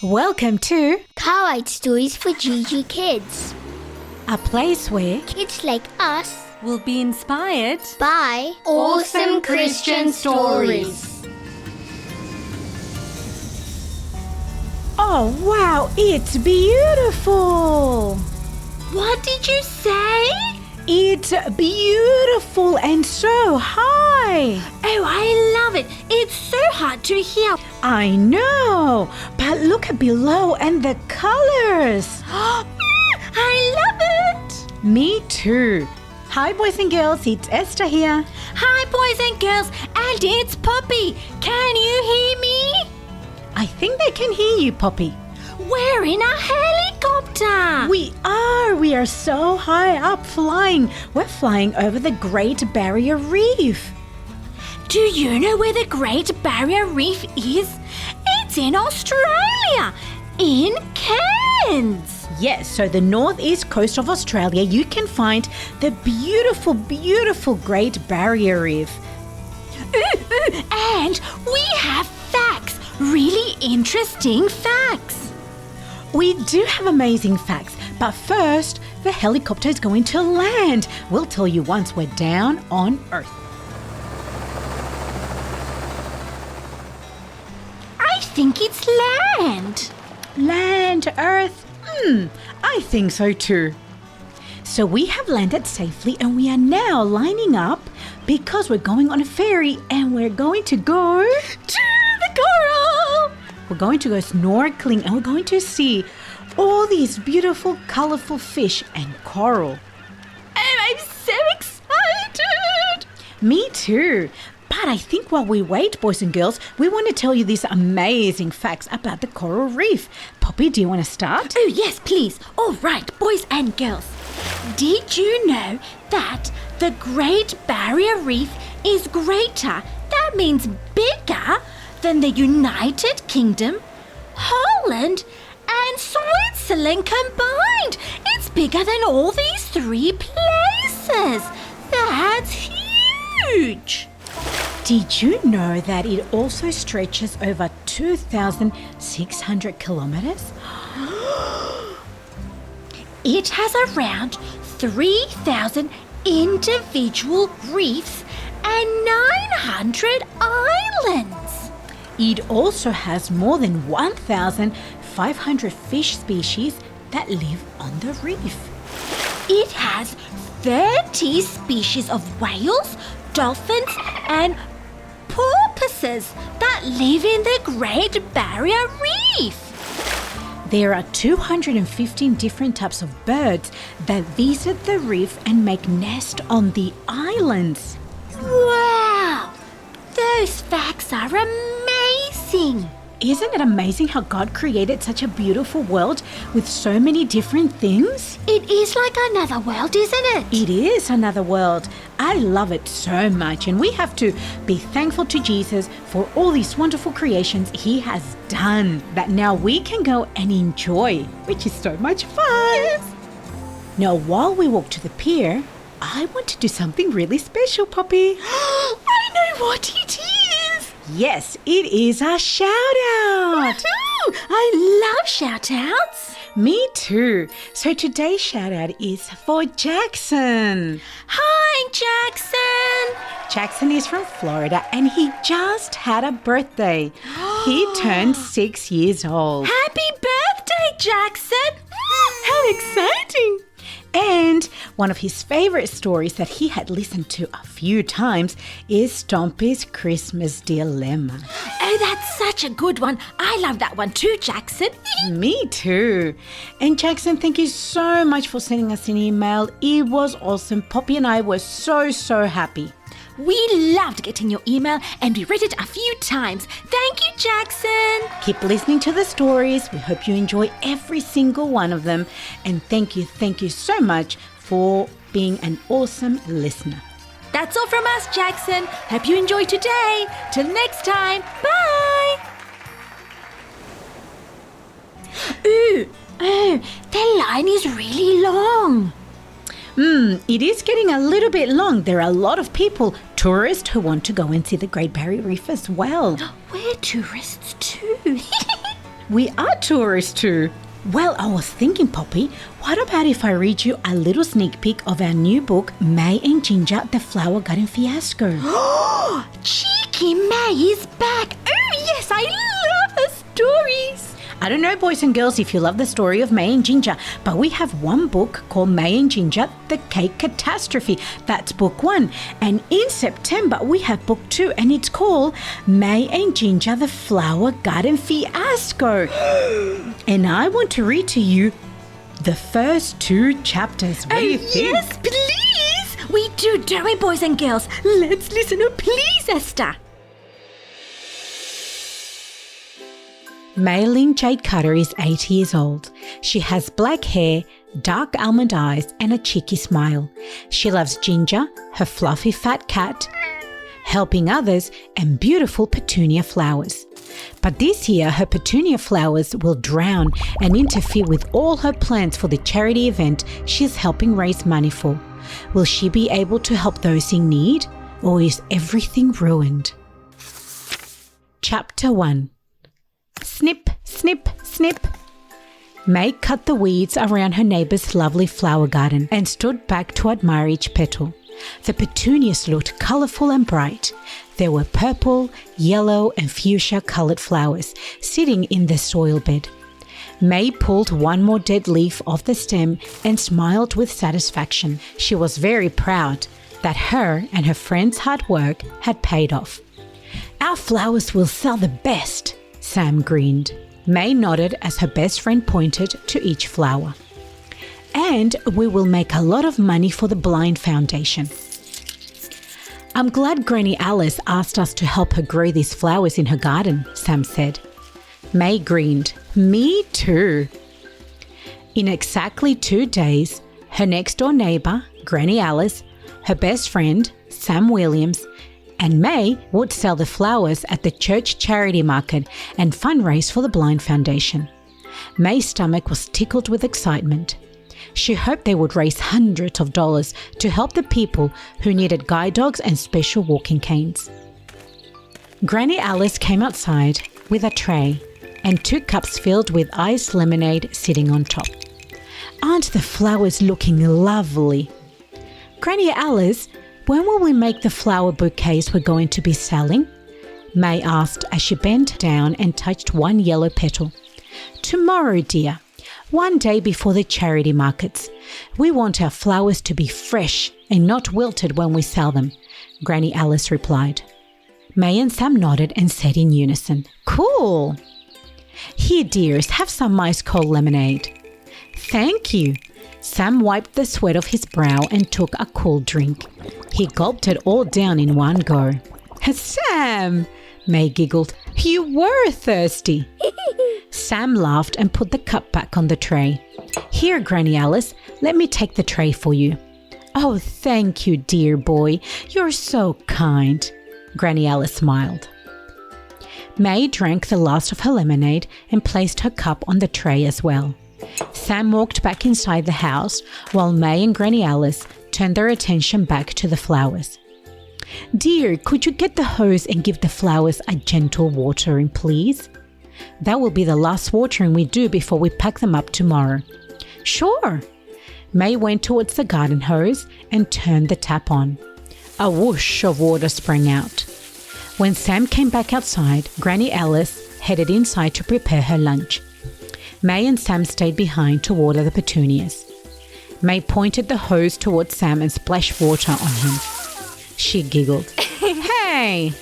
Welcome to Kawaii Stories for GIGI Kids. a place where Kids like us we'll be inspired by awesome Christian stories. Oh wow, it's beautiful! What did you say? It's beautiful and so high! Oh, I love it. It's so hard to hear. I know, but look at below and the colors! I love it. Me too! Hi boys and girls, it's Esther here. Hi, boys and girls, and it's Poppy. Can you hear me? I think they can hear you, Poppy. We're in a helicopter. We are so high up flying. We're flying over the Great Barrier Reef. Do you know where the Great Barrier Reef is? It's in Australia, in Cairns. Yes, so the northeast coast of Australia, you can find the beautiful, beautiful Great Barrier Reef. Ooh, and we have facts, really interesting facts. We do have amazing facts, but first, the helicopter is going to land. We'll tell you once we're down on Earth. I think it's land. Land, Earth? I think so too. So we have landed safely and we are now lining up because we're going on a ferry and we're going to go To the coral. We're going to go snorkeling and we're going to see all these beautiful, colorful fish and coral. Oh, I'm so excited. Me too. But I think while we wait, boys and girls, we want to tell you these amazing facts about the coral reef. Poppy, do you want to start? Oh, yes, please. All right, boys and girls. Did you know that the Great Barrier Reef is greater, that means bigger, than the United Kingdom, Holland, and Switzerland combined? It's bigger than all these three places. That's huge. Did you know that it also stretches over 2,600 kilometers? It has around 3,000 individual reefs and 900 islands. It also has more than 1,500 fish species that live on the reef. It has 30 species of whales, dolphins, and porpoises that live in the Great Barrier Reef. There are 215 different types of birds that visit the reef and make nests on the islands. Wow! Those facts are amazing. Isn't it amazing how God created such a beautiful world with so many different things? It is like another world, isn't it? It is another world. I love it so much, and we have to be thankful to Jesus for all these wonderful creations He has done that now we can go and enjoy, which is so much fun. Now, while we walk to the pier, I want to do something really special, Poppy. I know what it is. Yes, it is a shout out. Woohoo! I love shout-outs. Me too. So today's shout out is for Jackson. Hi, Jackson. Jackson is from Florida and he just had a birthday. He turned 6 years old. Happy birthday, Jackson. How exciting! And one of his favorite stories that he had listened to a few times is Stompy's Christmas Dilemma. Oh, that's such a good one. I love that one too, Jackson. Me too. And Jackson, thank you so much for sending us an email. It was awesome. Poppy and I were so happy. We loved getting your email and we read it a few times. Thank you, Jackson. Keep listening to the stories. We hope you enjoy every single one of them. And thank you so much for being an awesome listener. That's all from us, Jackson. Hope you enjoyed today. Till next time. Bye. Ooh, the line is really long. It is getting a little bit long. There are a lot of people, tourists, who want to go and see the Great Barrier Reef as well. We're tourists too. We are tourists too. Well, I was thinking, Poppy, what about if I read you a little sneak peek of our new book, Mei and Ginger, The Flower Garden Fiasco? Cheeky May is back. Oh, yes, I love her stories. I don't know, boys and girls, if you love the story of Mei and Ginger, but we have one book called Mei and Ginger, The Cake Catastrophe. That's book 1. And in September, we have book 2, and it's called Mei and Ginger, The Flower Garden Fiasco. And I want to read to you the first 2 chapters. What do you think? Yes, please. We do, don't we, boys and girls? Let's listen, please, Esther. Mei Jade Cutter is 8 years old. She has black hair, dark almond eyes, and a cheeky smile. She loves Ginger, her fluffy fat cat, helping others, and beautiful petunia flowers. But this year, her petunia flowers will drown and interfere with all her plans for the charity event she's helping raise money for. Will she be able to help those in need, or is everything ruined? Chapter 1. Snip, snip, snip. Mei cut the weeds around her neighbour's lovely flower garden and stood back to admire each petal. The petunias looked colourful and bright. There were purple, yellow and fuchsia coloured flowers sitting in the soil bed. Mei pulled one more dead leaf off the stem and smiled with satisfaction. She was very proud that her and her friends' hard work had paid off. Our flowers will sell the best, Sam grinned. Mei nodded as her best friend pointed to each flower. And we will make a lot of money for the Blind Foundation. I'm glad Granny Alice asked us to help her grow these flowers in her garden, Sam said. Mei grinned. Me too. In exactly 2 days, her next-door neighbour, Granny Alice, her best friend, Sam Williams, and Mei would sell the flowers at the church charity market and fundraise for the Blind Foundation. Mei's stomach was tickled with excitement. She hoped they would raise hundreds of dollars to help the people who needed guide dogs and special walking canes. Granny Alice came outside with a tray and 2 cups filled with iced lemonade sitting on top. Aren't the flowers looking lovely? Granny Alice, when will we make the flower bouquets we're going to be selling? Mei asked as she bent down and touched one yellow petal. Tomorrow, dear. One day before the charity markets. We want our flowers to be fresh and not wilted when we sell them, Granny Alice replied. Mei and Sam nodded and said in unison, Cool! Here, dears, have some ice cold lemonade. Thank you. Sam wiped the sweat off his brow and took a cool drink. He gulped it all down in one go. Sam! Mei giggled. You were thirsty. Sam laughed and put the cup back on the tray. Here, Granny Alice, let me take the tray for you. Oh, thank you, dear boy. You're so kind. Granny Alice smiled. Mei drank the last of her lemonade and placed her cup on the tray as well. Sam walked back inside the house while Mei and Granny Alice turned their attention back to the flowers. Dear, could you get the hose and give the flowers a gentle watering, please? That will be the last watering we do before we pack them up tomorrow. Sure. Mei went towards the garden hose and turned the tap on. A whoosh of water sprang out. When Sam came back outside, Granny Alice headed inside to prepare her lunch. Mei and Sam stayed behind to water the petunias. Mei pointed the hose towards Sam and splashed water on him. She giggled. Hey!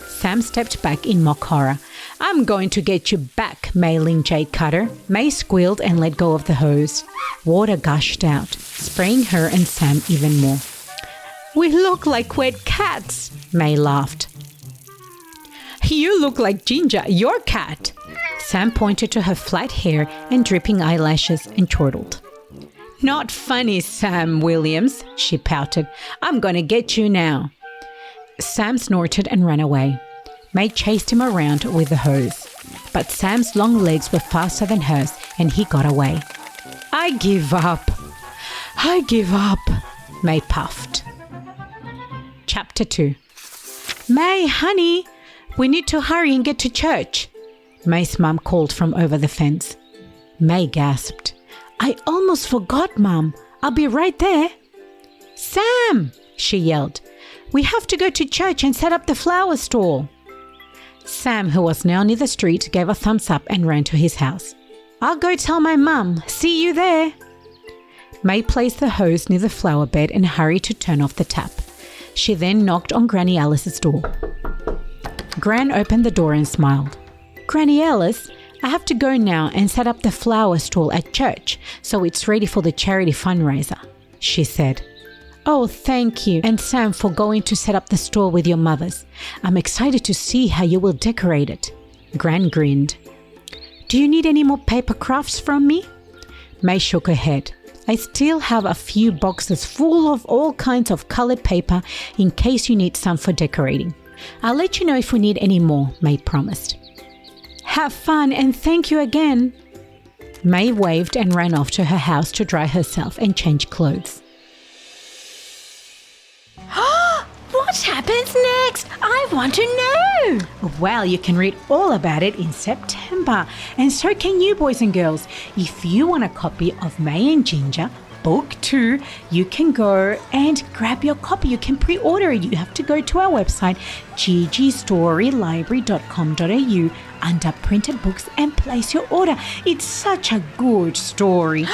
Sam stepped back in mock horror. I'm going to get you back, Mei Jade Cutter. Mei squealed and let go of the hose. Water gushed out, spraying her and Sam even more. We look like wet cats, Mei laughed. You look like Ginger, your cat. Sam pointed to her flat hair and dripping eyelashes and chortled. Not funny, Sam Williams, she pouted. I'm going to get you now. Sam snorted and ran away. Mei chased him around with the hose. But Sam's long legs were faster than hers and he got away. I give up. I give up, Mei puffed. Chapter 2. Mei, honey, we need to hurry and get to church. May's mum called from over the fence. Mei gasped. I almost forgot, Mum. I'll be right there. Sam, she yelled. We have to go to church and set up the flower stall. Sam, who was now near the street, gave a thumbs up and ran to his house. I'll go tell my mum. See you there. Mei placed the hose near the flower bed and hurried to turn off the tap. She then knocked on Granny Alice's door. Gran opened the door and smiled. Granny Alice, I have to go now and set up the flower stall at church so it's ready for the charity fundraiser, she said. Oh, thank you, and Sam, for going to set up the stall with your mothers. I'm excited to see how you will decorate it. Gran grinned. Do you need any more paper crafts from me? Mei shook her head. I still have a few boxes full of all kinds of colored paper in case you need some for decorating. I'll let you know if we need any more, Mei promised. Have fun and thank you again. Mei waved and ran off to her house to dry herself and change clothes. What happens next? I want to know. Well, you can read all about it in September. And so can you, boys and girls. If you want a copy of Mei and Ginger, Book 2, you can go and grab your copy. You can pre-order it. You have to go to our website, gigistorylibrary.com.au, under printed books and place your order. It's such a good story.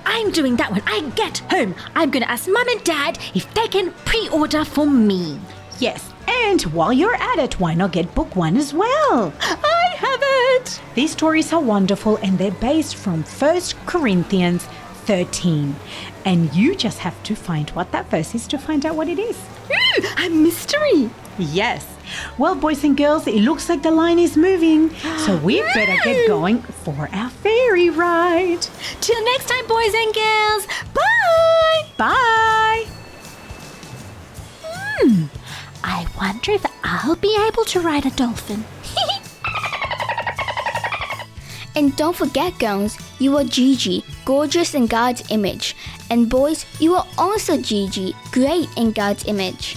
I'm doing that when I get home. I'm going to ask Mum and Dad if they can pre-order for me. Yes, and while you're at it, why not get book 1 as well? I have it. These stories are wonderful and they're based from 1 Corinthians 13. And you just have to find what that verse is to find out what it is. A mystery. Yes. Well, boys and girls, it looks like the line is moving. So we better get going for our ferry ride. Till next time, boys and girls. Bye. Bye. I wonder if I'll be able to ride a dolphin. And don't forget, girls, you are Gigi, gorgeous in God's image. And boys, you are also Gigi, great in God's image.